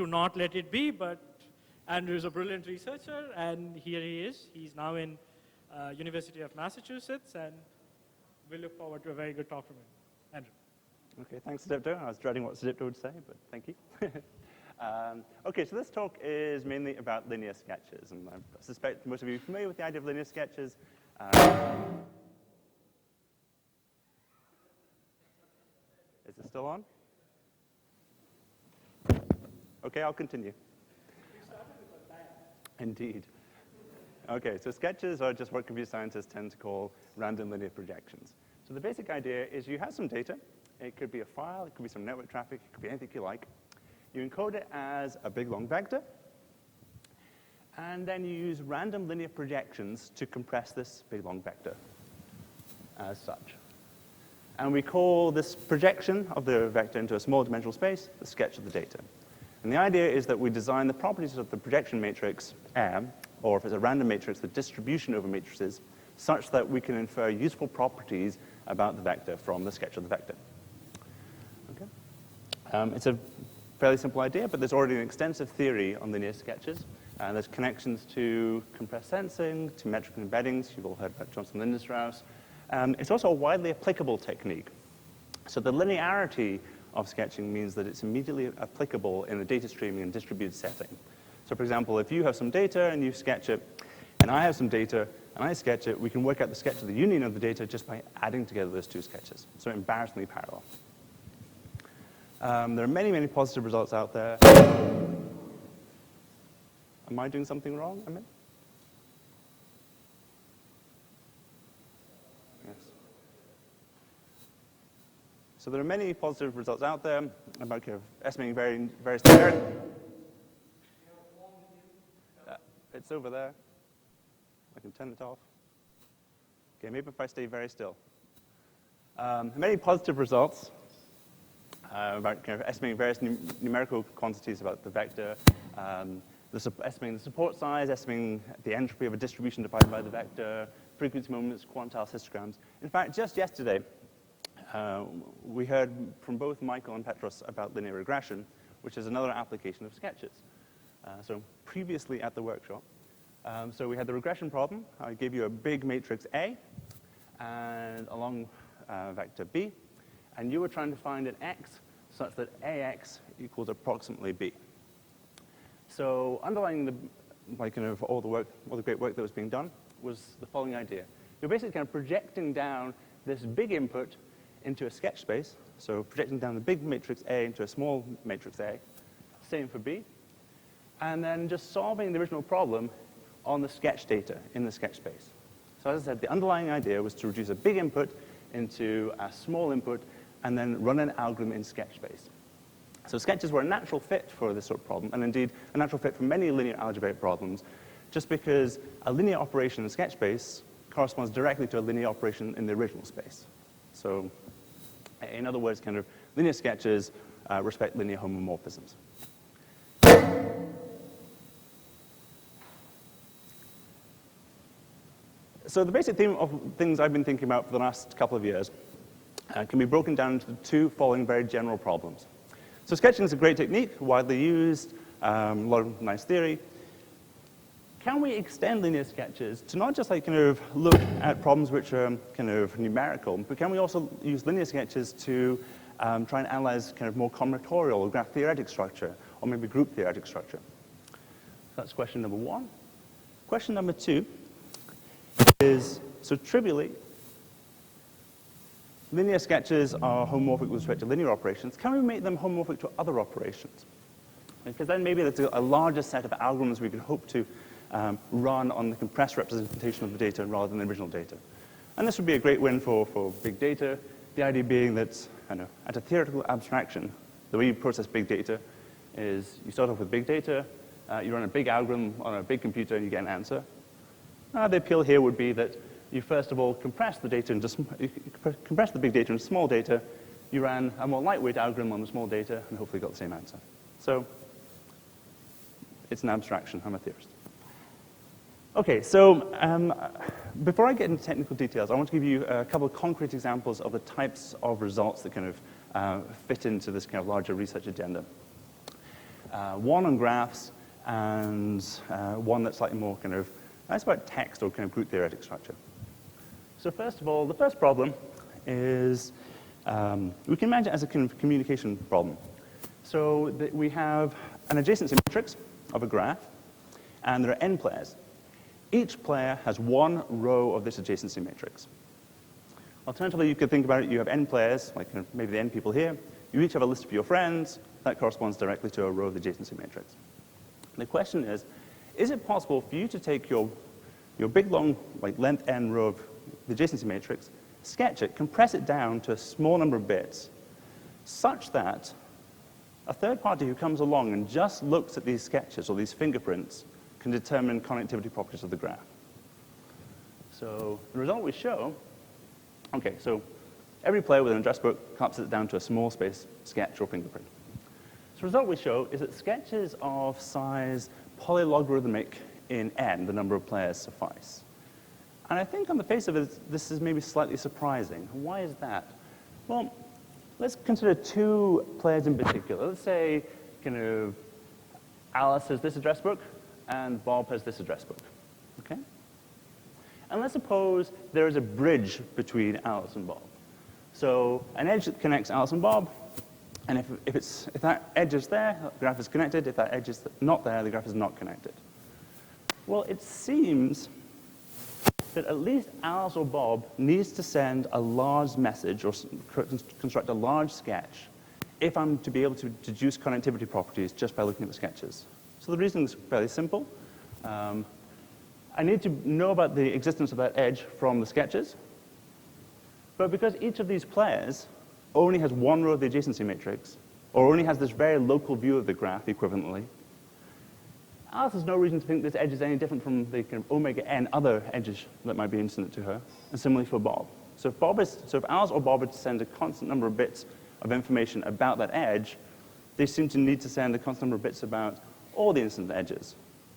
to not let it be, but Andrew is a brilliant researcher, and here he is. He's now in University of Massachusetts, and we look forward to a very good talk from him. Andrew. Okay, thanks, Sudipto. I was dreading what Sudipto would say, but thank you. Okay, so this talk is mainly about linear sketches, and I suspect most of you are familiar with the idea of linear sketches. Is it still on? Okay, I'll continue. Indeed. Okay, so sketches are just what computer scientists tend to call random linear projections. So the basic idea is you have some data. It could be a file, it could be some network traffic, it could be anything you like. You encode it as a big, long vector, and then you use random linear projections to compress this big, long vector as such. And we call this projection of the vector into a small dimensional space the sketch of the data. And the idea is that we design the properties of the projection matrix M, or if it's a random matrix, the distribution over matrices, such that we can infer useful properties about the vector from the sketch of the vector. Okay? It's a fairly simple idea, but there's already an extensive theory on linear sketches. And there's connections to compressed sensing, to metric embeddings. You've all heard about Johnson-Lindenstrauss. It's also a widely applicable technique. So the linearity of sketching means that it's immediately applicable in a data streaming and distributed setting. So for example, if you have some data and you sketch it, and I have some data and I sketch it, we can work out the sketch of the union of the data just by adding together those two sketches. So embarrassingly parallel. There are many, many positive results out there. Am I doing something wrong, Amit? Yes. So there are many positive results out there about kind of estimating various it's over there. I can turn it off. Okay, maybe if I stay very still. Many positive results about kind of estimating various numerical quantities about the vector, estimating the support size, estimating the entropy of a distribution divided by the vector, frequency moments, quantile histograms. In fact, just yesterday, we heard from both Michael and Petros about linear regression, which is another application of sketches. So previously at the workshop, so we had the regression problem. I gave you a big matrix A and a long vector B, and you were trying to find an X such that AX equals approximately B. So underlying all the great work that was being done was the following idea. You're basically kind of projecting down this big input into a sketch space, so projecting down the big matrix A into a small matrix A, same for B, and then just solving the original problem on the sketch data in the sketch space. So as I said, the underlying idea was to reduce a big input into a small input and then run an algorithm in sketch space. So sketches were a natural fit for this sort of problem, and indeed a natural fit for many linear algebraic problems, just because a linear operation in sketch space corresponds directly to a linear operation in the original space. So in other words, kind of linear sketches respect linear homomorphisms. So the basic theme of things I've been thinking about for the last couple of years can be broken down into the two following very general problems. So sketching is a great technique, widely used, a lot of nice theory. Can we extend linear sketches to not just kind of look at problems which are kind of numerical, but can we also use linear sketches to try and analyze kind of more combinatorial or graph theoretic structure, or maybe group theoretic structure? So that's question number one. Question number two is, so trivially, linear sketches are homomorphic with respect to linear operations. Can we make them homomorphic to other operations? Because then maybe there's a larger set of algorithms we could hope to run on the compressed representation of the data rather than the original data. And this would be a great win for big data, the idea being that at a theoretical abstraction, the way you process big data is you start off with big data, you run a big algorithm on a big computer, and you get an answer. The appeal here would be that you first of all compress the data compress the big data into small data. You ran a more lightweight algorithm on the small data, and hopefully got the same answer. So it's an abstraction. I'm a theorist. Okay, so before I get into technical details, I want to give you a couple of concrete examples of the types of results that kind of fit into this kind of larger research agenda. one on graphs, and one that's slightly more kind of, that's about text or kind of group theoretic structure. So first of all, the first problem is, we can imagine it as a kind of communication problem. So we have an adjacency matrix of a graph, and there are n players. Each player has one row of this adjacency matrix. Alternatively, you could think about it, you have n players, like maybe the n people here. You each have a list of your friends. That corresponds directly to a row of the adjacency matrix. The question is it possible for you to take your big, long, like length n row of the adjacency matrix, sketch it, compress it down to a small number of bits, such that a third party who comes along and just looks at these sketches or these fingerprints can determine connectivity properties of the graph? So the result we show, okay, so every player with an address book collapses it down to a small space sketch or fingerprint. So the result we show is that sketches of size polylogarithmic in n, the number of players, suffice. And I think on the face of it, this is maybe slightly surprising. Why is that? Well, let's consider two players in particular. Let's say kind of Alice has this address book, and Bob has this address book. Okay? And let's suppose there is a bridge between Alice and Bob. So an edge that connects Alice and Bob, and if that edge is there, the graph is connected. If that edge is not there, the graph is not connected. Well, it seems that at least Alice or Bob needs to send a large message or construct a large sketch if I'm to be able to deduce connectivity properties just by looking at the sketches. So the reason is fairly simple. I need to know about the existence of that edge from the sketches. But because each of these players only has one row of the adjacency matrix, or only has this very local view of the graph equivalently, Alice has no reason to think this edge is any different from the kind of omega n other edges that might be incident to her, and similarly for Bob. So if Alice or Bob are to send a constant number of bits of information about that edge, they seem to need to send a constant number of bits about all the incident edges.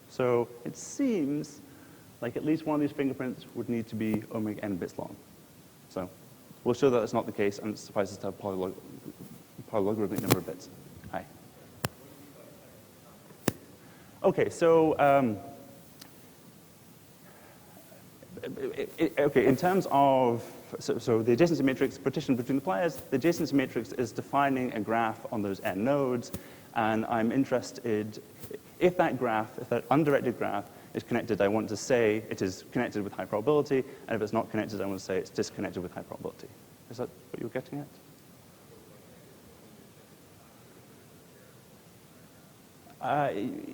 So it seems like at least one of these fingerprints would need to be omega n bits long. So we'll show that that's not the case, and it suffices to have polylogarithmic number of bits. Hi. Okay, so in terms of, so the adjacency matrix partitioned between the players, the adjacency matrix is defining a graph on those n nodes, and I'm interested, if that undirected graph is connected, I want to say it is connected with high probability, and if it's not connected, I want to say it's disconnected with high probability. Is that what you're getting at?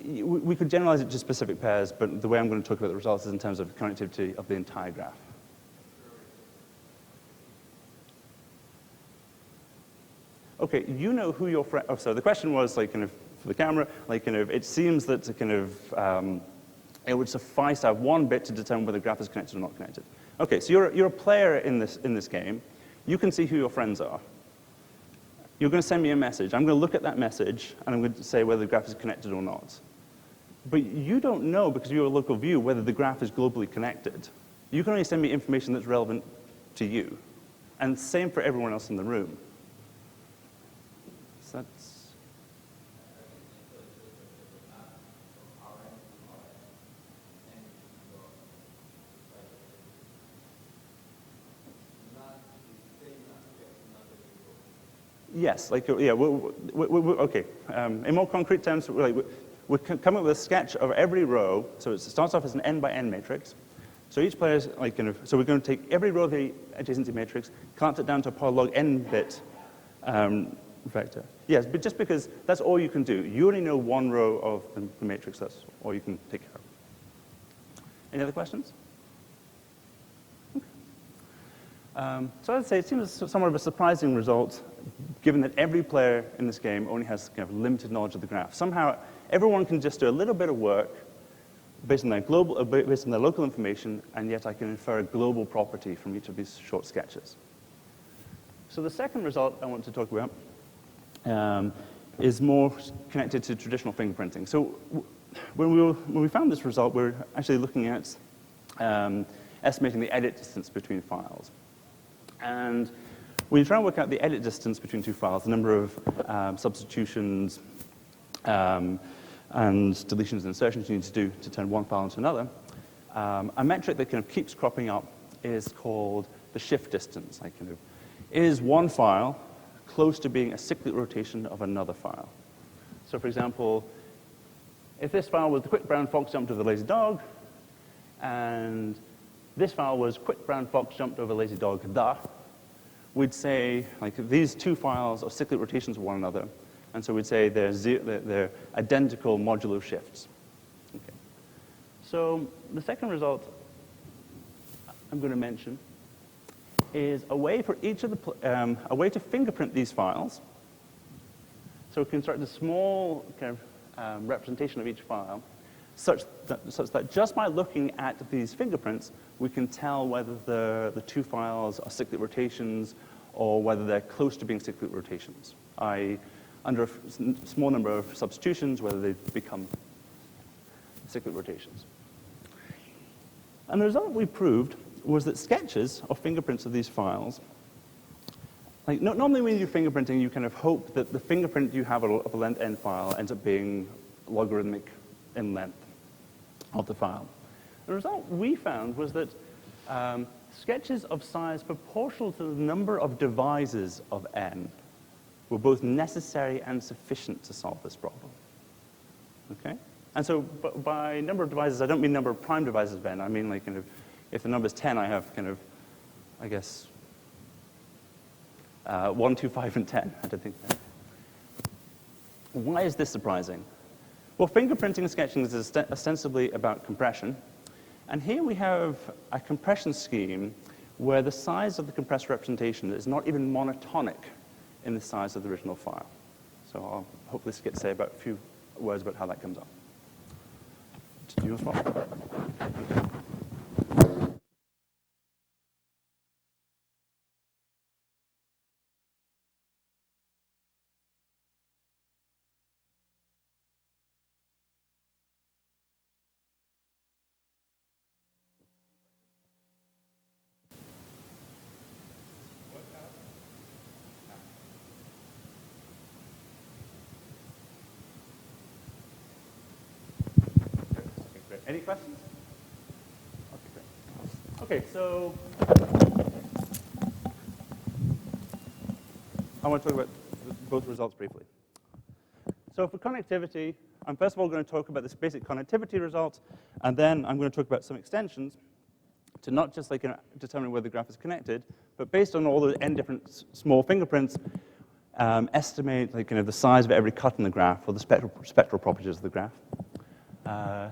We could generalize it to specific pairs, but the way I'm going to talk about the results is in terms of connectivity of the entire graph. Okay, you know who your friend. Oh, so the question was, like, kind of for the camera, like, kind of, it seems that kind of it would suffice to have one bit to determine whether the graph is connected or not connected. Okay, so you're a player in this game. You can see who your friends are. You're going to send me a message. I'm going to look at that message, and I'm going to say whether the graph is connected or not. But you don't know, because of your local view, whether the graph is globally connected. You can only send me information that's relevant to you. And same for everyone else in the room. So that's... Yes, like, yeah, okay. In more concrete terms, we're coming up with a sketch of every row. So it starts off as an n by n matrix. So each player is like kind of, so we're going to take every row of the adjacency matrix, collapse it down to a polylog n bit vector. Yes, but just because that's all you can do. You only know one row of the matrix, that's all you can take care of. Any other questions? So I'd say it seems somewhat of a surprising result, given that every player in this game only has kind of limited knowledge of the graph. Somehow, everyone can just do a little bit of work based on their local information, and yet I can infer a global property from each of these short sketches. So the second result I want to talk about is more connected to traditional fingerprinting. So when we found this result, we're actually looking at estimating the edit distance between files. And when you try and work out the edit distance between two files, the number of substitutions and deletions and insertions you need to do to turn one file into another. A metric that kind of keeps cropping up is called the shift distance. Like, kind of, is one file close to being a cyclic rotation of another file? So, for example, if this file was the quick brown fox jumped over the lazy dog, and this file was quick brown fox jumped over lazy dog, we'd say, like, these two files are cyclic rotations of one another, and so we'd say they're identical modulo shifts. Okay. So the second result I'm going to mention is a way for each of the a way to fingerprint these files. So we construct a small kind of representation of each file, such that just by looking at these fingerprints, we can tell whether the two files are cyclic rotations or whether they're close to being cyclic rotations, i.e., under a small number of substitutions, whether they become cyclic rotations. And the result we proved was that sketches or fingerprints of these files, like normally when you do fingerprinting, you kind of hope that the fingerprint you have of a length n file ends up being logarithmic in length of the file. The result we found was that sketches of size proportional to the number of divisors of n were both necessary and sufficient to solve this problem. Okay? And so by number of divisors, I don't mean number of prime divisors of n. I mean, like, kind of, if the number is 10, I have kind of, I guess, 1, 2, 5, and 10. I don't think that. Why is this surprising? Well, fingerprinting and sketching is ostensibly about compression. And here we have a compression scheme where the size of the compressed representation is not even monotonic in the size of the original file. So I'll hopefully get to say a few words about how that comes up. Do you want to swap? Any questions? Okay, great. Okay, so I want to talk about both results briefly. So for connectivity, I'm first of all going to talk about this basic connectivity result, and then I'm going to talk about some extensions to not just like determine whether the graph is connected, but based on all the n different small fingerprints, estimate like, the size of every cut in the graph or the spectral properties of the graph.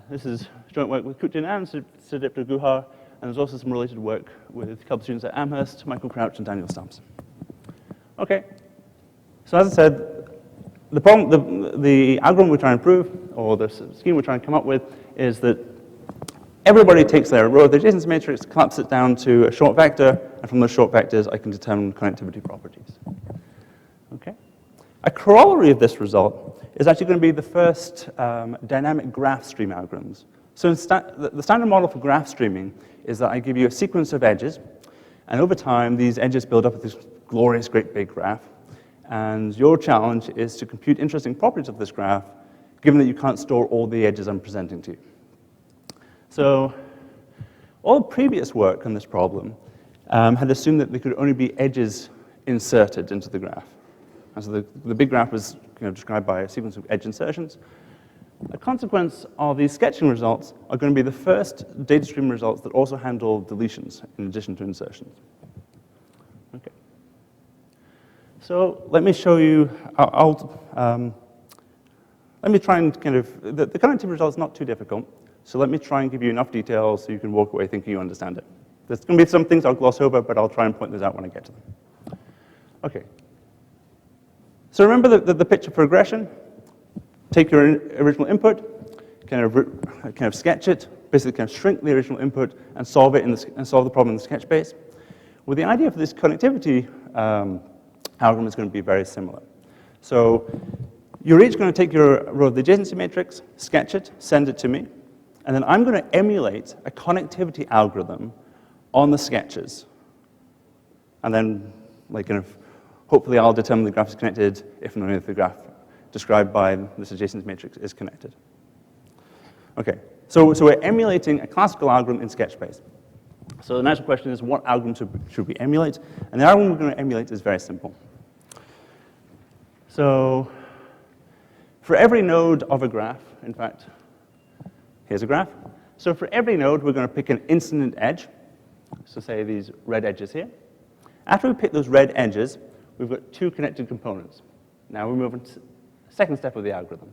This is joint work with Kutin and Sudipta Guha, and there's also some related work with a couple of students at Amherst, Michael Crouch and Daniel Stubbs. Okay, so as I said, the problem, the algorithm we're trying to prove, or the scheme we're trying to come up with, is that everybody takes their row of the adjacency matrix, collapses it down to a short vector, and from those short vectors, I can determine connectivity properties. Okay. A corollary of this result is actually going to be the first dynamic graph stream algorithms. So the standard model for graph streaming is that I give you a sequence of edges, and over time, these edges build up this glorious, great big graph. And your challenge is to compute interesting properties of this graph, given that you can't store all the edges I'm presenting to you. So all previous work on this problem had assumed that there could only be edges inserted into the graph. And so the big graph was described by a sequence of edge insertions. A consequence of these sketching results are going to be the first data stream results that also handle deletions in addition to insertions. Okay. So let me show you, let me try and the connectivity result is not too difficult, so let me try and give you enough details so you can walk away thinking you understand it. There's going to be some things I'll gloss over, but I'll try and point those out when I get to them. Okay. So remember the picture progression. Take your original input, kind of sketch it, basically shrink the original input and solve it and solve the problem in the sketch space. Well, the idea for this connectivity algorithm is going to be very similar. So you're each going to take your row of the adjacency matrix, sketch it, send it to me, and then I'm going to emulate a connectivity algorithm on the sketches. And then, hopefully I'll determine the graph is connected if and only if the graph described by this adjacency matrix is connected. Okay, so we're emulating a classical algorithm in Sketchbase. So the natural question is, what algorithm should we emulate? And the algorithm we're going to emulate is very simple. So for every node of a graph, in fact, here's a graph. So for every node, we're going to pick an incident edge. So say these red edges here. After we pick those red edges, we've got two connected components. Now we move on to the second step of the algorithm.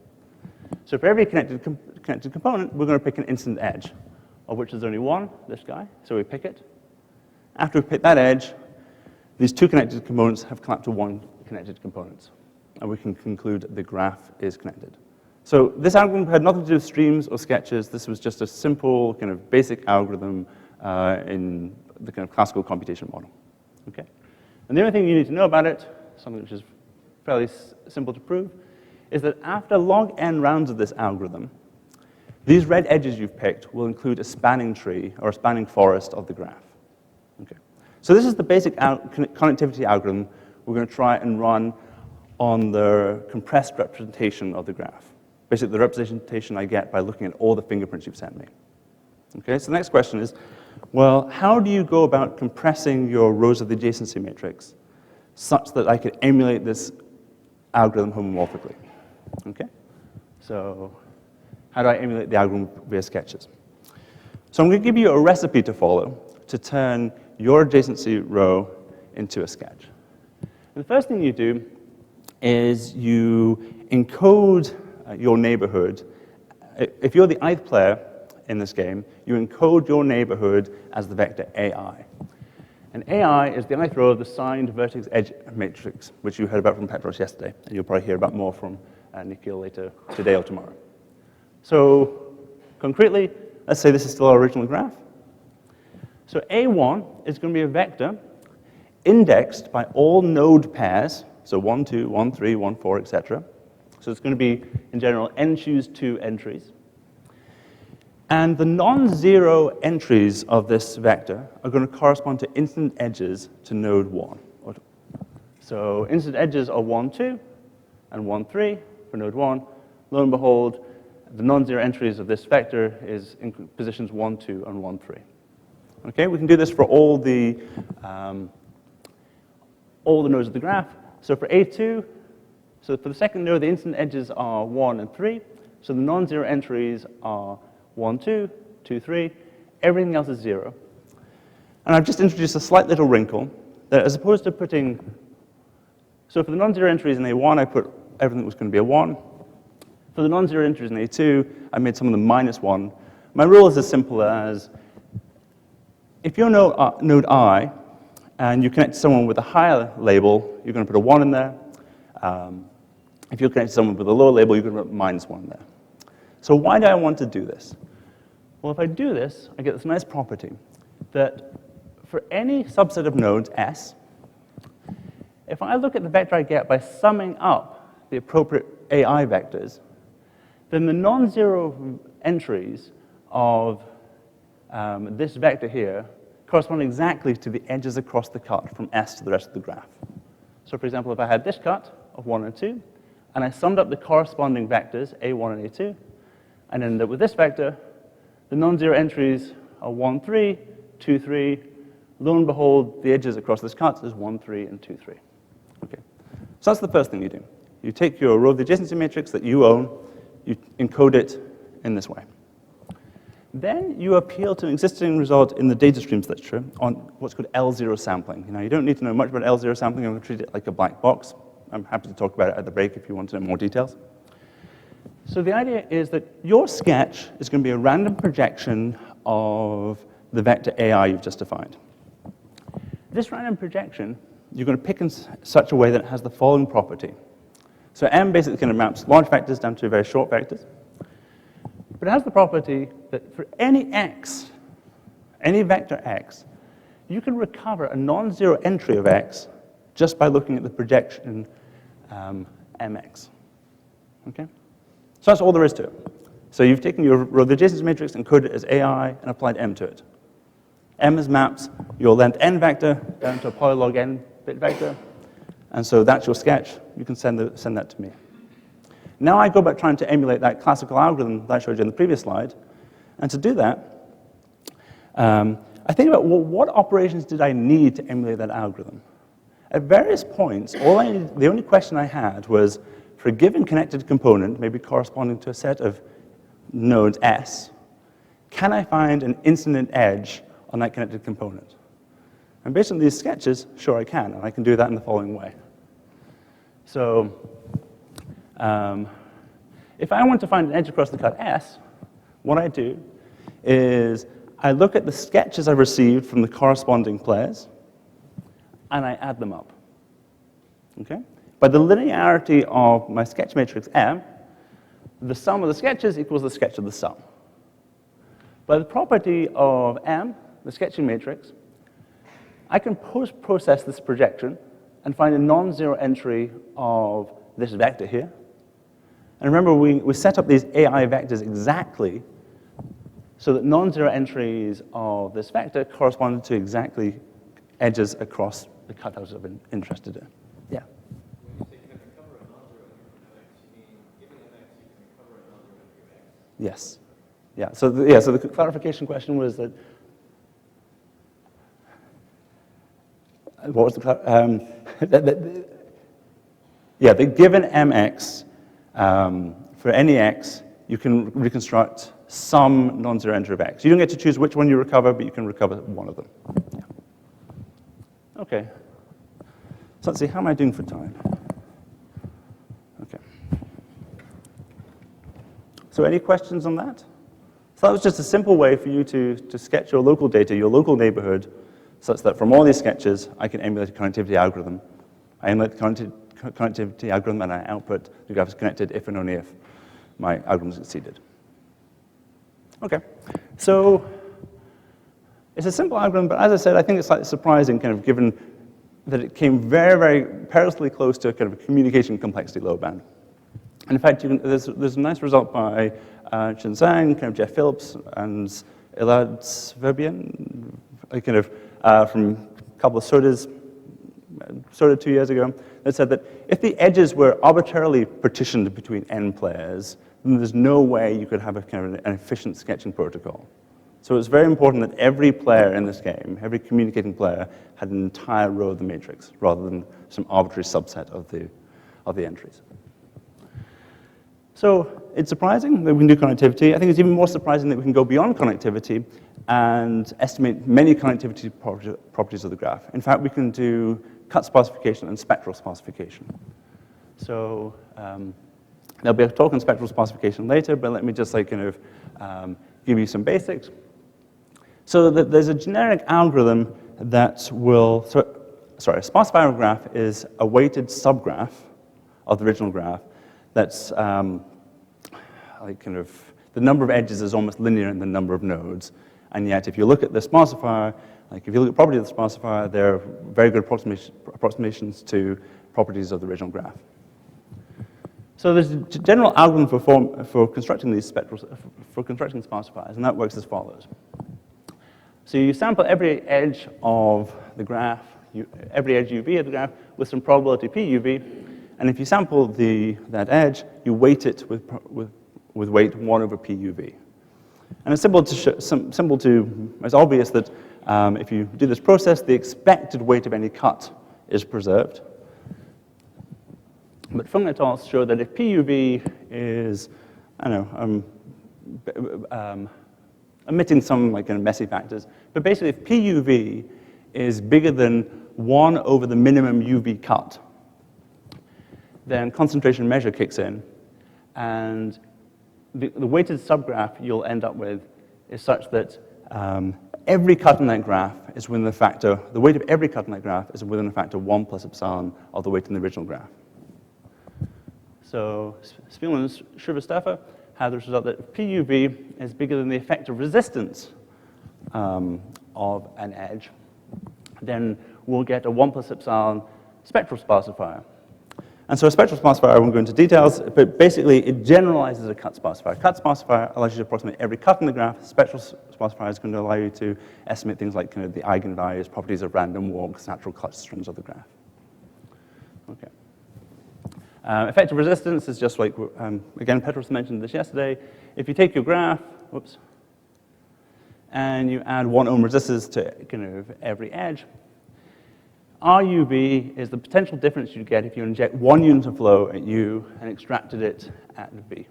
So for every connected component, we're going to pick an incident edge, of which there's only one, this guy. So we pick it. After we pick that edge, these two connected components have collapsed to one connected component. And we can conclude the graph is connected. So this algorithm had nothing to do with streams or sketches. This was just a simple kind of basic algorithm in the kind of classical computation model. Okay? And the only thing you need to know about it, something which is fairly simple to prove, is that after log n rounds of this algorithm, these red edges you've picked will include a spanning tree or a spanning forest of the graph. Okay. So this is the basic connectivity algorithm we're going to try and run on the compressed representation of the graph. Basically, the representation I get by looking at all the fingerprints you've sent me. Okay, so the next question is, well, how do you go about compressing your rows of the adjacency matrix such that I could emulate this algorithm homomorphically? Okay, so how do I emulate the algorithm via sketches? So I'm going to give you a recipe to follow to turn your adjacency row into a sketch. And the first thing you do is you encode your neighborhood. If you're the ith player in this game, you encode your neighborhood as the vector AI. And AI is the ith row of the signed vertex edge matrix, which you heard about from Petros yesterday, and you'll probably hear about more from Nikhil later today or tomorrow. So concretely, let's say this is still our original graph. So A1 is going to be a vector indexed by all node pairs, so 1, 2, 1, 3, 1, 4, etc. So it's going to be, in general, n choose 2 entries. And the non-zero entries of this vector are going to correspond to incident edges to node 1. So incident edges are 1, 2, and 1, 3 for node 1. Lo and behold, the non-zero entries of this vector is in positions 1, 2, and 1, 3. Okay, we can do this for all the nodes of the graph. So for A2, so for the second node, the incident edges are 1 and 3. So the non-zero entries are 1, 2, 2, 3. Everything else is 0. And I've just introduced a slight little wrinkle that as opposed to putting, so for the non-zero entries in A1, I put everything that was going to be a 1. For the non-zero entries in A2, I made some of them -1. My rule is as simple as, if you're node I, and you connect to someone with a higher label, you're going to put a 1 in there. If you connect to someone with a lower label, you're going to put -1 there. So why do I want to do this? Well, if I do this, I get this nice property that for any subset of nodes, S, if I look at the vector I get by summing up the appropriate AI vectors, then the non-zero entries of this vector here correspond exactly to the edges across the cut from S to the rest of the graph. So for example, if I had this cut of 1 and 2, and I summed up the corresponding vectors, A1 and A2, and ended up with this vector, the non-zero entries are 1, 3, 2, 3. Lo and behold, the edges across this cut is 1, 3, and 2, 3. Okay. So that's the first thing you do. You take your row of the adjacency matrix that you own, you encode it in this way. Then you appeal to an existing result in the data streams literature on what's called L0 sampling. Now, you don't need to know much about L0 sampling. I'm going to treat it like a black box. I'm happy to talk about it at the break if you want to know more details. So the idea is that your sketch is going to be a random projection of the vector AI you've just defined. This random projection, you're going to pick in such a way that it has the following property. So M basically kind of maps large vectors down to very short vectors. But it has the property that for any x, any vector x, you can recover a non-zero entry of x just by looking at the projection mx. Okay? So that's all there is to it. So you've taken your row of the adjacency matrix, encoded it as AI, and applied m to it. M is maps your length n vector down to a polylog n bit vector. And so that's your sketch. You can send that to me. Now I go back trying to emulate that classical algorithm that I showed you in the previous slide. And to do that, I think about, well, what operations did I need to emulate that algorithm? At various points, the only question I had was, for a given connected component, maybe corresponding to a set of nodes S, can I find an incident edge on that connected component? And based on these sketches, sure I can, and I can do that in the following way. So if I want to find an edge across the cut S, what I do is I look at the sketches I've received from the corresponding players, and I add them up. Okay? By the linearity of my sketch matrix M, the sum of the sketches equals the sketch of the sum. By the property of M, the sketching matrix, I can post-process this projection and find a non-zero entry of this vector here. And remember, we set up these AI vectors exactly so that non-zero entries of this vector correspond to exactly edges across the cutouts I'm interested in. Yeah? When you say can recover a non-zero entry from MX, you mean given MX, you can recover a non-zero entry of X? Yes. Yeah, so the clarification question was that, what was the, the given MX, for any X, you can reconstruct some non-zero entry of X. You don't get to choose which one you recover, but you can recover one of them. Yeah. Okay. So let's see, how am I doing for time? Okay. So any questions on that? So that was just a simple way for you to sketch your local data, your local neighborhood, such that from all these sketches, I can emulate a connectivity algorithm. I emulate the connectivity algorithm, and I output the graph is connected if and only if my algorithm succeeded. Okay, so it's a simple algorithm, but as I said, I think it's slightly surprising, kind of given that it came very, very perilously close to a kind of a communication complexity low band. And in fact, there's a nice result by Chen Zhang, kind of Jeff Phillips, and Elad Verbian, kind of from a couple of sortas 2 years ago, that said that if the edges were arbitrarily partitioned between n players, then there's no way you could have a kind of an efficient sketching protocol. So it's very important that every player in this game, every communicating player, had an entire row of the matrix, rather than some arbitrary subset of the entries. So it's surprising that we can do connectivity. I think it's even more surprising that we can go beyond connectivity and estimate many connectivity properties of the graph. In fact, we can do cut sparsification and spectral sparsification. So there'll be a talk on spectral sparsification later, but let me just give you some basics. So there's a generic algorithm that will, a sparsifier graph is a weighted subgraph of the original graph that's the number of edges is almost linear in the number of nodes. And yet, if you look at the sparsifier, if you look at the property of the sparsifier, they're very good approximations to properties of the original graph. So there's a general algorithm for constructing these for constructing sparsifiers, and that works as follows. So you sample every edge of the graph, every edge UV of the graph with some probability PUV, and if you sample that edge, you weight it with weight 1 over PUV. And it's it's obvious that if you do this process, the expected weight of any cut is preserved. But Feng et al. Showed that if PUV is, omitting some kind of messy factors, but basically if PUV is bigger than 1 over the minimum UV cut, then concentration measure kicks in, and the weighted subgraph you'll end up with is such that every cut in that graph is within the weight of every cut in that graph is within a factor 1 plus epsilon of the weight in the original graph. So Spielman and Shrivastava had the result that if PUV is bigger than the effective resistance of an edge, then we'll get a 1 plus epsilon spectral sparsifier. And so a spectral sparsifier, I won't go into details, but basically it generalizes a cut sparsifier. Cut sparsifier allows you to approximate every cut in the graph. Spectral sparsifier is going to allow you to estimate things like the eigenvalues, properties of random walks, natural clutch strings of the graph. Okay. Effective resistance is just like, again, Petros mentioned this yesterday. If you take your graph, whoops, and you add 1 ohm resistors to kind of every edge, RUV is the potential difference you get if you inject 1 unit of flow at U and extracted it at V.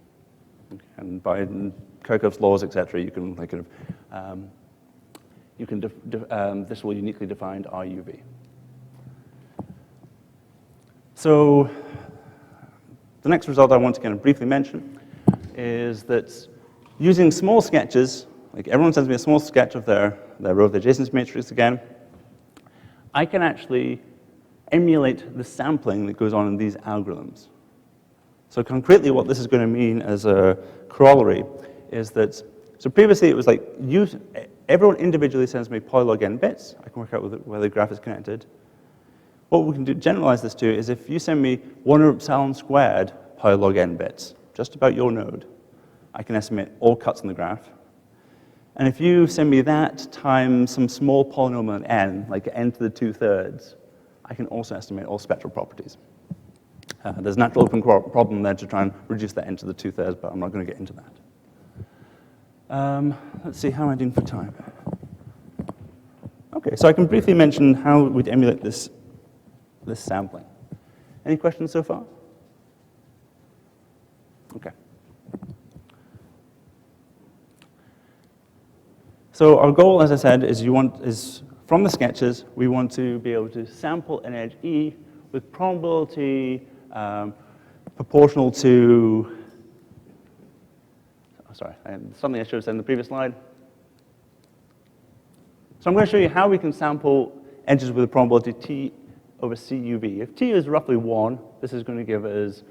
Okay. And by Kirchhoff's laws, etc., you can like kind of this will uniquely define RUV. So the next result I want to kind of briefly mention is that using small sketches, like everyone sends me a small sketch of their row of the adjacency matrix again, I can actually emulate the sampling that goes on in these algorithms. So concretely, what this is going to mean as a corollary is that, so previously it was like, everyone individually sends me polylog n bits. I can work out whether the graph is connected. What we can generalize this to is if you send me 1 over epsilon squared polylog n bits, just about your node, I can estimate all cuts in the graph. And if you send me that times some small polynomial in n, like n to the 2/3, I can also estimate all spectral properties. There's a natural open problem there to try and reduce that n to the 2/3, but I'm not going to get into that. Let's see, how am I doing for time? Okay, so I can briefly mention how we'd emulate this sampling. Any questions so far? Okay. So our goal, as I said, is from the sketches, we want to be able to sample an edge E with probability proportional to, something I should have said in the previous slide. So I'm going to show you how we can sample edges with a probability T over CUV. If T is roughly 1, this is going to give us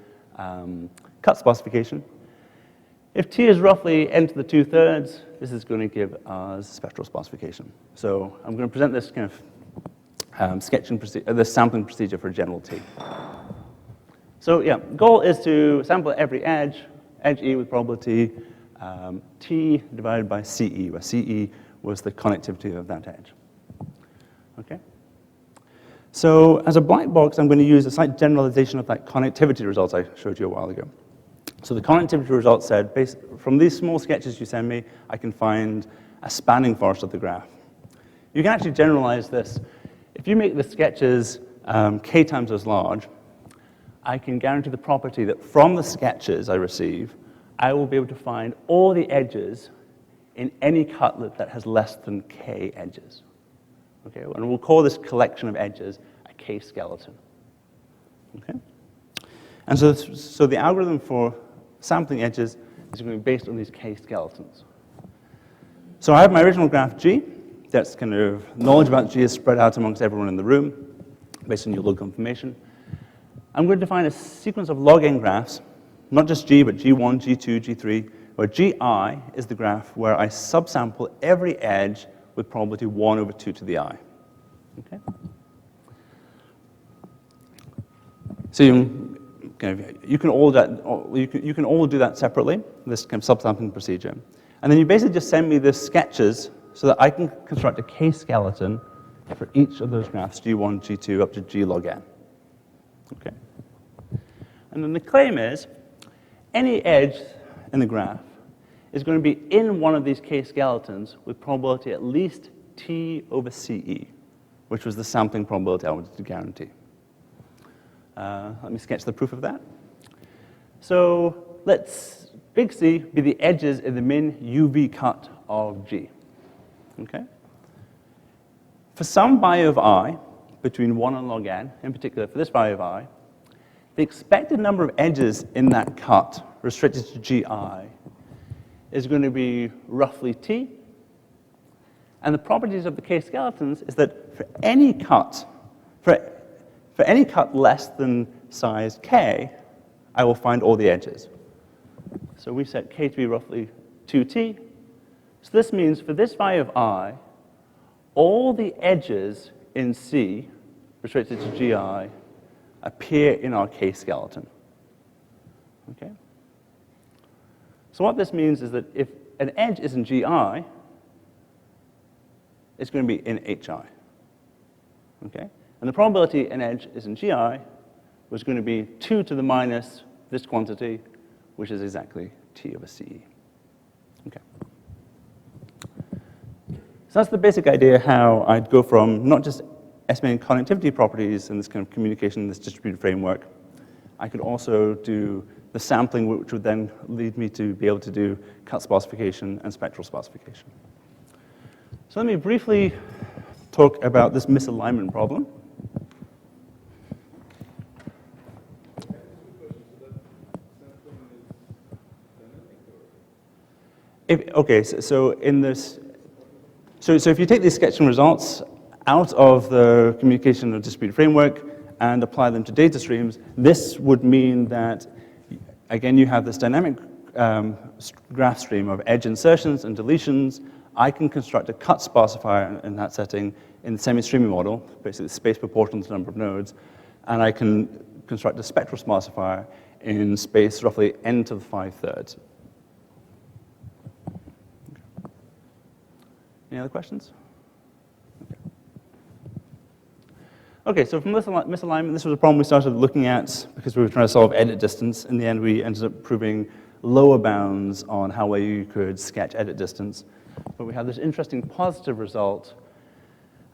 cut specification. If T is roughly n to the 2/3, this is going to give us spectral specification. So I'm going to present this kind of this sampling procedure for general T. So yeah, goal is to sample every edge E with probability T divided by CE, where CE was the connectivity of that edge. Okay. So as a black box, I'm going to use a slight generalization of that connectivity results I showed you a while ago. So the connectivity result said, from these small sketches you send me, I can find a spanning forest of the graph. You can actually generalize this. If you make the sketches k times as large, I can guarantee the property that from the sketches I receive, I will be able to find all the edges in any cutlet that has less than k edges. Okay, and we'll call this collection of edges a k skeleton. Okay, and so the algorithm for sampling edges is going to be based on these k skeletons. So I have my original graph G. That's kind of knowledge about G is spread out amongst everyone in the room based on your local information. I'm going to define a sequence of log n graphs, not just G, but G1, G2, G3, where Gi is the graph where I subsample every edge with probability 1 over 2 to the I. Okay? So you can all do that separately, this kind of subsampling procedure. And then you basically just send me the sketches so that I can construct a k-skeleton for each of those graphs, G1, G2, up to G log n. Okay? And then the claim is, any edge in the graph is going to be in one of these k-skeletons with probability at least T over CE, which was the sampling probability I wanted to guarantee. Let me sketch the proof of that. So let's big C be the edges in the min UV cut of G. Okay? For some value of I, between 1 and log n, in particular for this value of I, the expected number of edges in that cut restricted to Gi is going to be roughly T. And the properties of the k-skeletons is that for any cut less than size k, I will find all the edges. So we set k to be roughly 2t. So this means for this value of I, all the edges in C, restricted to Gi, appear in our k-skeleton. Okay? So what this means is that if an edge is in Gi, it's going to be in Hi. Okay? And the probability an edge is in Gi was going to be 2 to the minus this quantity, which is exactly T over CE. Okay. So that's the basic idea how I'd go from not just estimating connectivity properties in this kind of communication in this distributed framework. I could also do the sampling, which would then lead me to be able to do cut sparsification and spectral sparsification. So let me briefly talk about this misalignment problem. Okay, so in this, so if you take these sketching results out of the communication of distributed framework and apply them to data streams, this would mean that, again, you have this dynamic graph stream of edge insertions and deletions. I can construct a cut sparsifier in that setting in the semi-streaming model, basically space proportional to the number of nodes, and I can construct a spectral sparsifier in space roughly n to the 5/3. Any other questions? Okay, so from this misalignment, this was a problem we started looking at because we were trying to solve edit distance. In the end, we ended up proving lower bounds on how well you could sketch edit distance. But we had this interesting positive result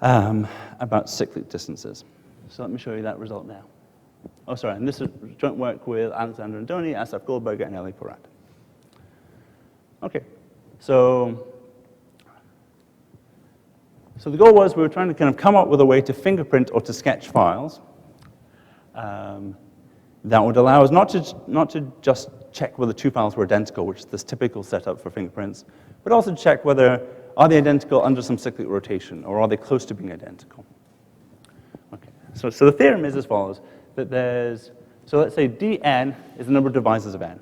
about cyclic distances. So let me show you that result now. Oh, sorry, and this is joint work with Alexander Andoni, Asaf Goldberger, and Eli Porat. Okay, so the goal was we were trying to kind of come up with a way to fingerprint or to sketch files that would allow us not to just check whether two files were identical, which is this typical setup for fingerprints, but also check whether are they identical under some cyclic rotation, or are they close to being identical. Okay, so the theorem is as follows, that so let's say dn is the number of divisors of n.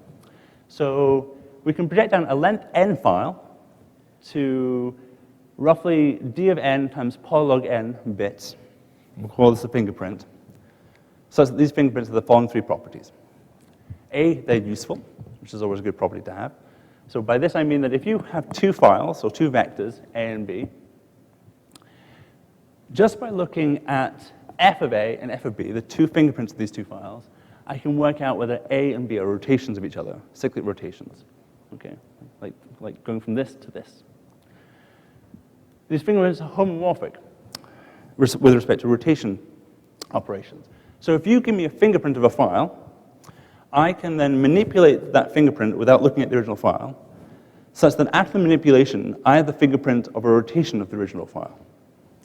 So we can project down a length n file to roughly d of n times polylog n bits. We'll call this a fingerprint. So these fingerprints have the following three properties. A, they're useful, which is always a good property to have. So by this I mean that if you have two files, or two vectors, A and B, just by looking at f of A and f of B, the two fingerprints of these two files, I can work out whether A and B are rotations of each other, cyclic rotations, okay? Like going from this to this. These fingerprints are homomorphic with respect to rotation operations. So if you give me a fingerprint of a file, I can then manipulate that fingerprint without looking at the original file, such that after the manipulation, I have the fingerprint of a rotation of the original file.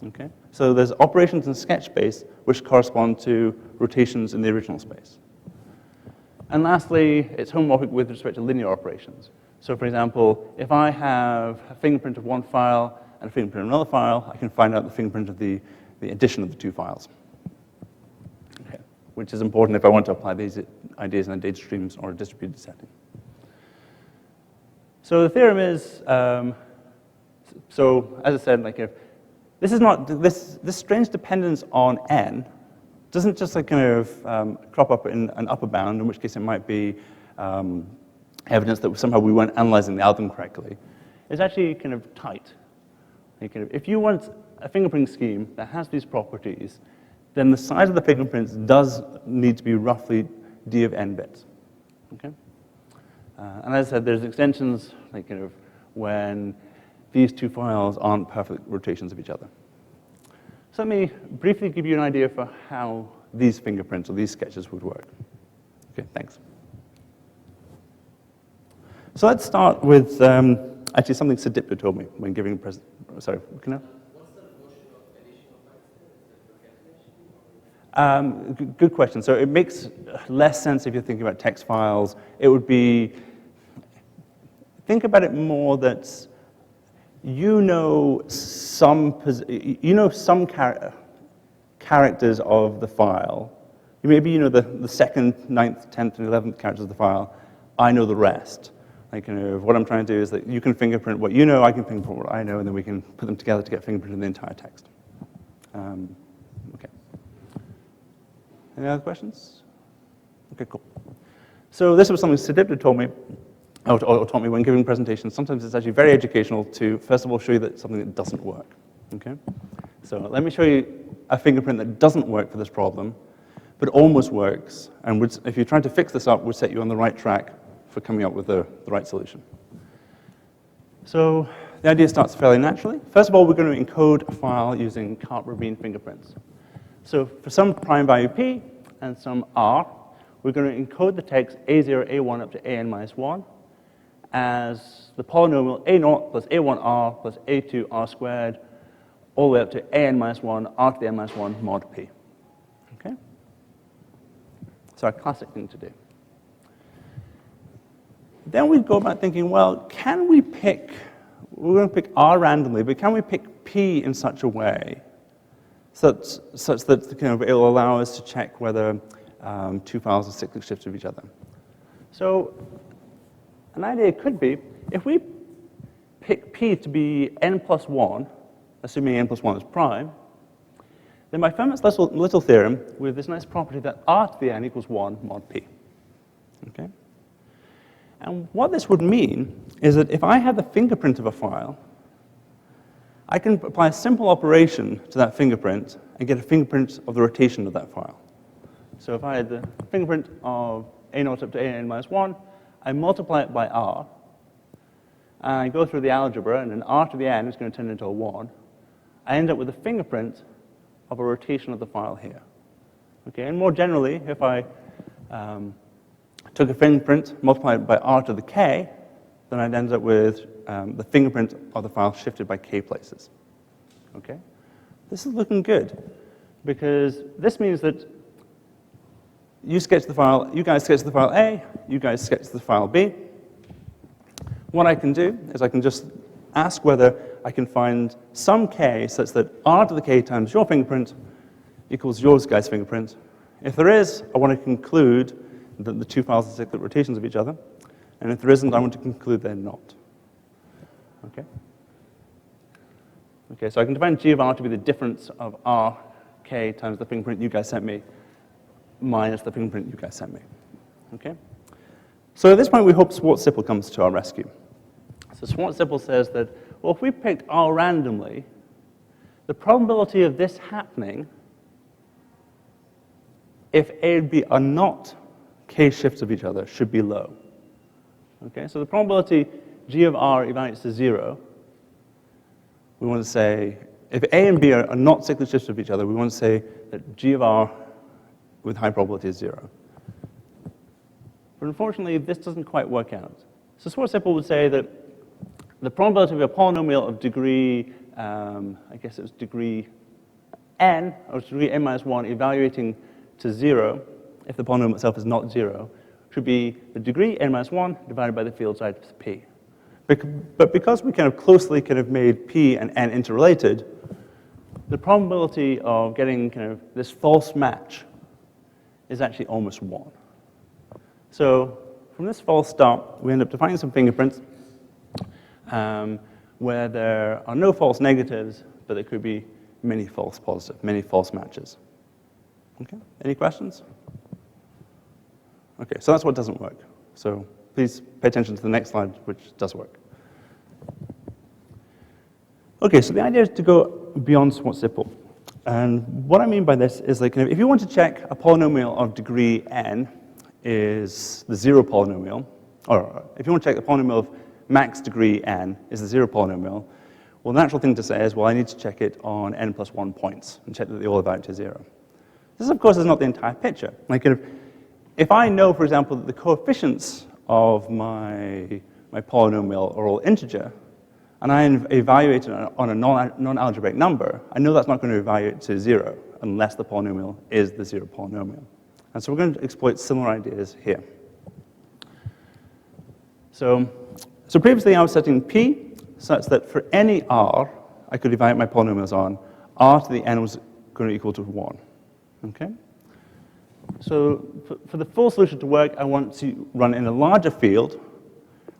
Okay? So there's operations in sketch space which correspond to rotations in the original space. And lastly, it's homomorphic with respect to linear operations. So for example, if I have a fingerprint of one file and a fingerprint of another file, I can find out the fingerprint of the addition of the two files. Okay. Which is important if I want to apply these ideas in a data streams or a distributed setting. So the theorem is, so as I said, like if this is not this strange dependence on n doesn't just like kind of crop up in an upper bound, in which case it might be evidence that somehow we weren't analyzing the algorithm correctly. It's actually kind of tight. Like kind of, if you want a fingerprinting scheme that has these properties, then the size of the fingerprints does need to be roughly d of n bits. Okay? And as I said, there's extensions like kind of when these two files aren't perfect rotations of each other. So let me briefly give you an idea for how these fingerprints or these sketches would work. Okay, thanks. So let's start with actually something Sadipta told me when giving a presentation. Sorry, can I? What's the notion of additional bytes? Is it Good question. So it makes less sense if you're thinking about text files. It would be, think about it more that you know some characters of the file. Maybe you know the 2nd, 9th, 10th, and 11th characters of the file. I know the rest. Like, what I'm trying to do is that you can fingerprint what you know, I can fingerprint what I know, and then we can put them together to get fingerprinted the entire text. Okay. Any other questions? Okay, cool. So this was something Sadipta told me, or taught me when giving presentations. Sometimes it's actually very educational to, first of all, show you that something that doesn't work. Okay? So let me show you a fingerprint that doesn't work for this problem, but almost works, and if you're trying to fix this up, would set you on the right track for coming up with the right solution. So the idea starts fairly naturally. First of all, we're going to encode a file using cart-ravine fingerprints. So for some prime value p and some r, we're going to encode the text a0, a1 up to an minus 1 as the polynomial a0 plus a1r plus a2r squared all the way up to an minus 1 r to the n minus 1 mod p. Okay? So a classic thing to do. Then we go about thinking, well, can we pick, we're going to pick r randomly, but can we pick p in such a way such that kind of it will allow us to check whether two files are cyclic shifts of each other? So an idea could be, if we pick p to be n plus 1, assuming n plus 1 is prime, then by Fermat's little theorem, we have this nice property that r to the n equals 1 mod p. Okay? And what this would mean is that if I have the fingerprint of a file, I can apply a simple operation to that fingerprint and get a fingerprint of the rotation of that file. So if I had the fingerprint of a0 up to an minus 1, I multiply it by r, and I go through the algebra, and then r to the n is going to turn into a 1. I end up with a fingerprint of a rotation of the file here. Okay, and more generally, if I took a fingerprint, multiplied it by r to the k, then I'd end up with the fingerprint of the file shifted by k places. Okay? This is looking good, because this means that you sketch the file, you guys sketch the file A, you guys sketch the file B. What I can do is I can just ask whether I can find some k such that r to the k times your fingerprint equals yours guys' fingerprint. If there is, I want to conclude that the two files are cyclic rotations of each other. And if there isn't, I want to conclude they're not. Okay? Okay, so I can define g of r to be the difference of rk times the fingerprint you guys sent me minus the fingerprint you guys sent me. Okay? So at this point, we hope Schwartz-Zippel comes to our rescue. So Schwartz-Zippel says that, well, if we picked r randomly, the probability of this happening if A and B are not k shifts of each other should be low. Okay, so the probability g of r evaluates to 0. We want to say, if A and B are not cyclic shifts of each other, we want to say that g of r with high probability is 0. But unfortunately, this doesn't quite work out. So Schwartz-Zippel would say that the probability of a polynomial of degree, I guess it was degree n, or degree n minus 1, evaluating to 0, if the polynomial itself is not 0, should be the degree n minus 1 divided by the field size p. But because we kind of closely made p and n interrelated, the probability of getting kind of this false match is actually almost 1. So from this false start, we end up defining some fingerprints where there are no false negatives, but there could be many false positives, many false matches. Okay, any questions? Okay, so that's what doesn't work. So please pay attention to the next slide, which does work. Okay, so the idea is to go beyond Schwartz-Zippel. And what I mean by this is, like, if you want to check a polynomial of degree n is the 0 polynomial, or if you want to check the polynomial of max degree n is the 0 polynomial, well, the natural thing to say is, well, I need to check it on n plus 1 points and check that they all evaluate to 0. This, of course, is not the entire picture. Like, if I know, for example, that the coefficients of my polynomial are all integer, and I evaluate it on a non-algebraic number, I know that's not going to evaluate to 0 unless the polynomial is the 0 polynomial. And so we're going to exploit similar ideas here. So previously I was setting p such that for any r I could evaluate my polynomials on, r to the n was going to equal to 1. Okay? So for the full solution to work, I want to run in a larger field,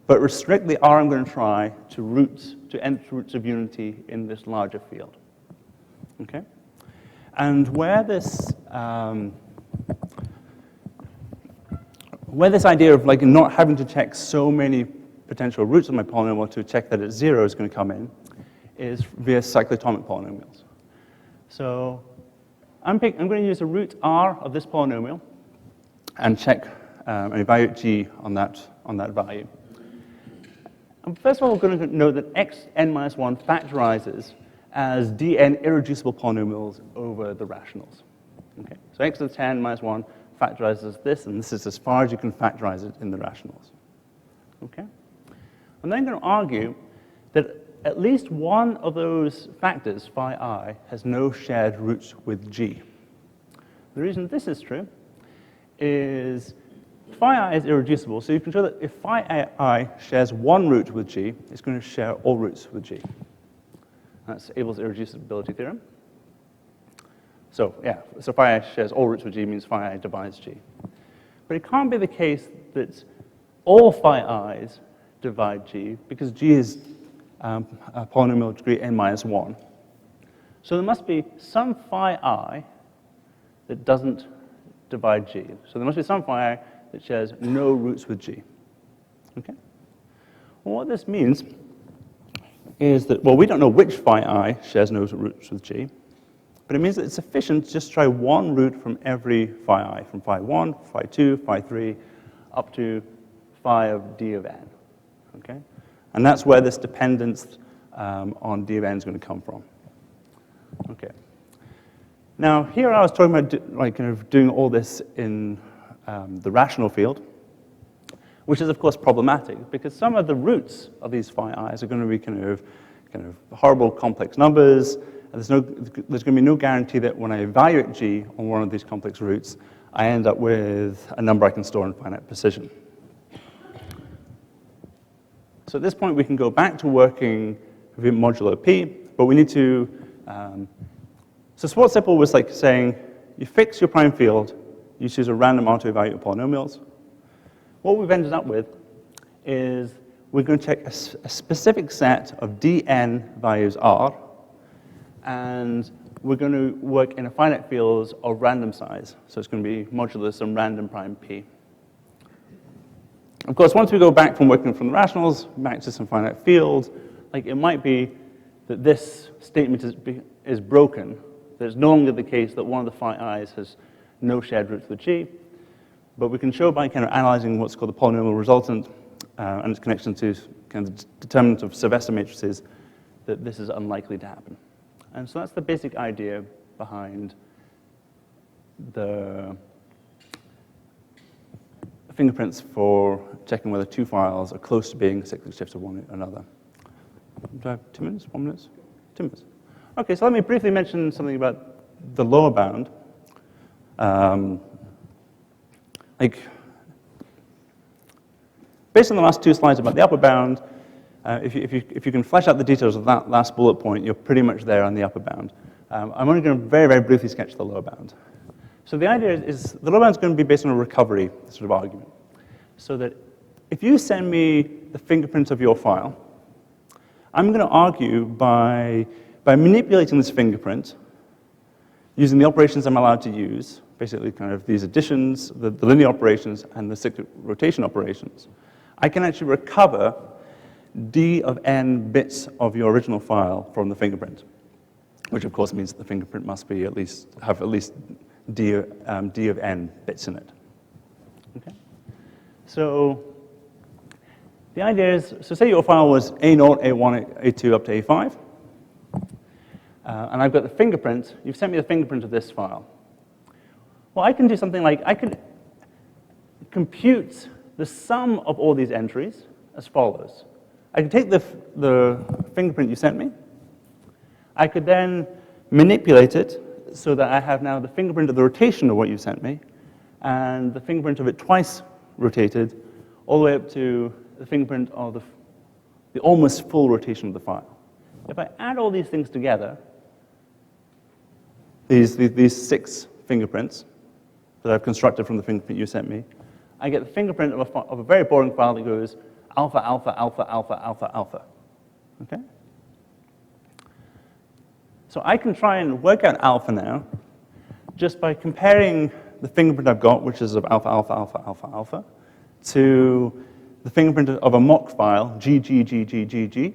but restrict the r I'm going to try to nth roots of unity in this larger field. Okay? And where this idea of like not having to check so many potential roots of my polynomial to check that it's 0 is going to come in is via cyclotomic polynomials. So I'm going to use a root R of this polynomial and check and evaluate G on that value. And first of all, we're going to note that xn minus 1 factorizes as dn irreducible polynomials over the rationals. Okay? So x to the 10 minus 1 factorizes this, and this is as far as you can factorize it in the rationals. Okay? I'm then going to argue that at least one of those factors, phi I, has no shared roots with G. The reason this is true is phi I is irreducible, so you can show that if phi I shares one root with G, it's going to share all roots with G. That's Abel's irreducibility theorem. So yeah, so phi I shares all roots with G means phi I divides G. But it can't be the case that all phi I's divide G, because G is a polynomial of degree n minus 1. So there must be some phi I that doesn't divide G. So there must be some phi I that shares no roots with G. Okay? Well, what this means is that, well, we don't know which phi I shares no roots with G, but it means that it's sufficient to just try one root from every phi I, from phi 1, phi 2, phi 3, up to phi of d of n. Okay? And that's where this dependence on d of n is going to come from. Okay. Now, here I was talking about doing all this in the rational field, which is, of course, problematic, because some of the roots of these phi i's are going to be kind of horrible complex numbers, and there's going to be no guarantee that when I evaluate G on one of these complex roots, I end up with a number I can store in finite precision. So at this point, we can go back to working with modulo P, but we need to, so Schwarz simple was like saying, you fix your prime field, you choose a random auto-evaluate polynomials. What we've ended up with is we're going to check a specific set of dn values R, and we're going to work in a finite field of random size. So it's going to be modulo some random prime P. Of course, once we go back from working from the rationals back to some finite field, like it might be that this statement is broken, that it's no longer the case that one of the phi i's has no shared roots with G, but we can show by kind of analyzing what's called the polynomial resultant and its connection to kind of determinant of Sylvester matrices that this is unlikely to happen. And so that's the basic idea behind the fingerprints for checking whether two files are close to being cyclic shifts of one another. Do I have 2 minutes? 1 minute? 2 minutes. Okay, so let me briefly mention something about the lower bound. Based on the last 2 slides about the upper bound, if you can flesh out the details of that last bullet point, you're pretty much there on the upper bound. I'm only going to very, very briefly sketch the lower bound. So the idea is the lower bound is going to be based on a recovery sort of argument. So that if you send me the fingerprint of your file, I'm going to argue by manipulating this fingerprint, using the operations I'm allowed to use, basically kind of these additions, the linear operations, and the cyclic rotation operations, I can actually recover d of n bits of your original file from the fingerprint, which of course means that the fingerprint must be have at least d of n bits in it. Okay? So the idea is, so say your file was A0, A1, A2 up to A5, and I've got the fingerprint. You've sent me the fingerprint of this file. Well, I can do something like, I could compute the sum of all these entries as follows. I could take the fingerprint you sent me. I could then manipulate it so that I have now the fingerprint of the rotation of what you sent me, and the fingerprint of it twice rotated, all the way up to the fingerprint of the almost full rotation of the file. If I add all these things together, these 6 fingerprints that I've constructed from the fingerprint you sent me, I get the fingerprint of a very boring file that goes alpha, alpha, alpha, alpha, alpha, alpha. Okay? So I can try and work out alpha now just by comparing the fingerprint I've got, which is of alpha, alpha, alpha, alpha, alpha, to the fingerprint of a mock file, G, G, G, G, G, G,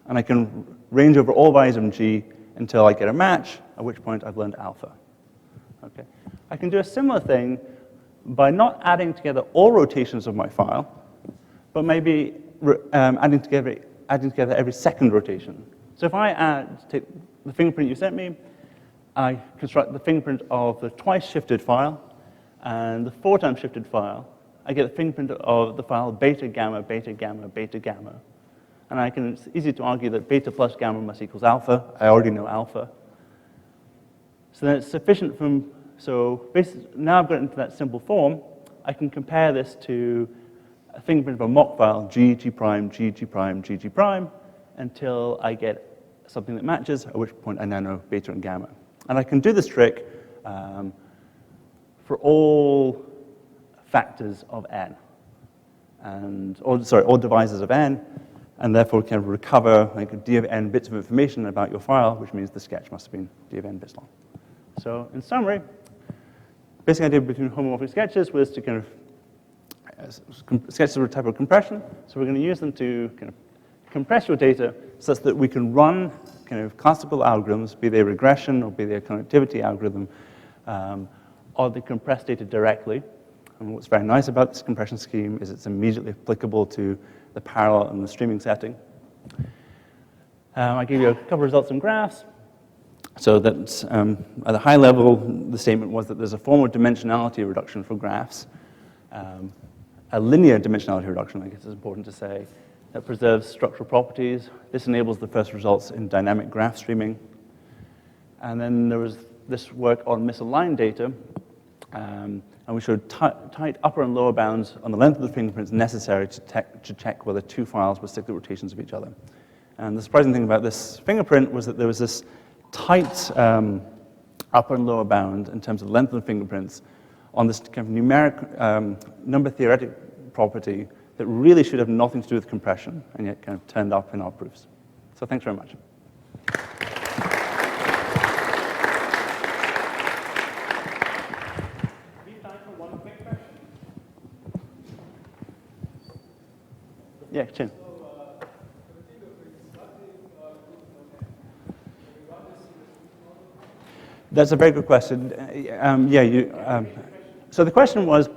and I can range over all values of G until I get a match, at which point I've learned alpha. Okay. I can do a similar thing by not adding together all rotations of my file, but maybe adding together every second rotation. So if I take the fingerprint you sent me, I construct the fingerprint of the twice shifted file and the 4 times shifted file. I get the fingerprint of the file beta, gamma, beta, gamma, beta, gamma. And it's easy to argue that beta plus gamma must equals alpha. I already know alpha. So then it's sufficient so basically, now I've got it into that simple form, I can compare this to a fingerprint of a mock file, G, G prime, G, G prime, G, G prime, until I get something that matches, at which point I now know beta and gamma. And I can do this trick for all factors of n, all divisors of n, and therefore can recover like a d of n bits of information about your file, which means the sketch must have been d of n bits long. So in summary, basic idea between homomorphic sketches was to kind of sketches are a type of compression, so we're going to use them to kind of compress your data such that we can run kind of classical algorithms, be they regression or be they a connectivity algorithm, or they compress data directly. And what's very nice about this compression scheme is it's immediately applicable to the parallel and the streaming setting. I gave you a couple of results in graphs. So that at a high level, the statement was that there's a form of dimensionality reduction for graphs, a linear dimensionality reduction, I guess is important to say, that preserves structural properties. This enables the first results in dynamic graph streaming. And then there was this work on misaligned data, and we showed tight upper and lower bounds on the length of the fingerprints necessary to check whether 2 files were cyclic rotations of each other. And the surprising thing about this fingerprint was that there was this tight upper and lower bound in terms of length of the fingerprints on this kind of numeric number theoretic property that really should have nothing to do with compression, and yet kind of turned up in our proofs. So thanks very much. We have time for one quick question. Yeah, Chin. That's a very good question. So the question was,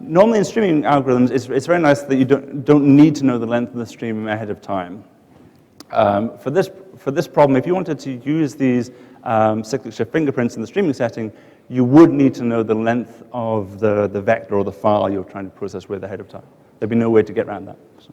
normally in streaming algorithms, it's very nice that you don't need to know the length of the stream ahead of time. For this problem, if you wanted to use these cyclic shift fingerprints in the streaming setting, you would need to know the length of the vector or the file you're trying to process with ahead of time. There'd be no way to get around that. So.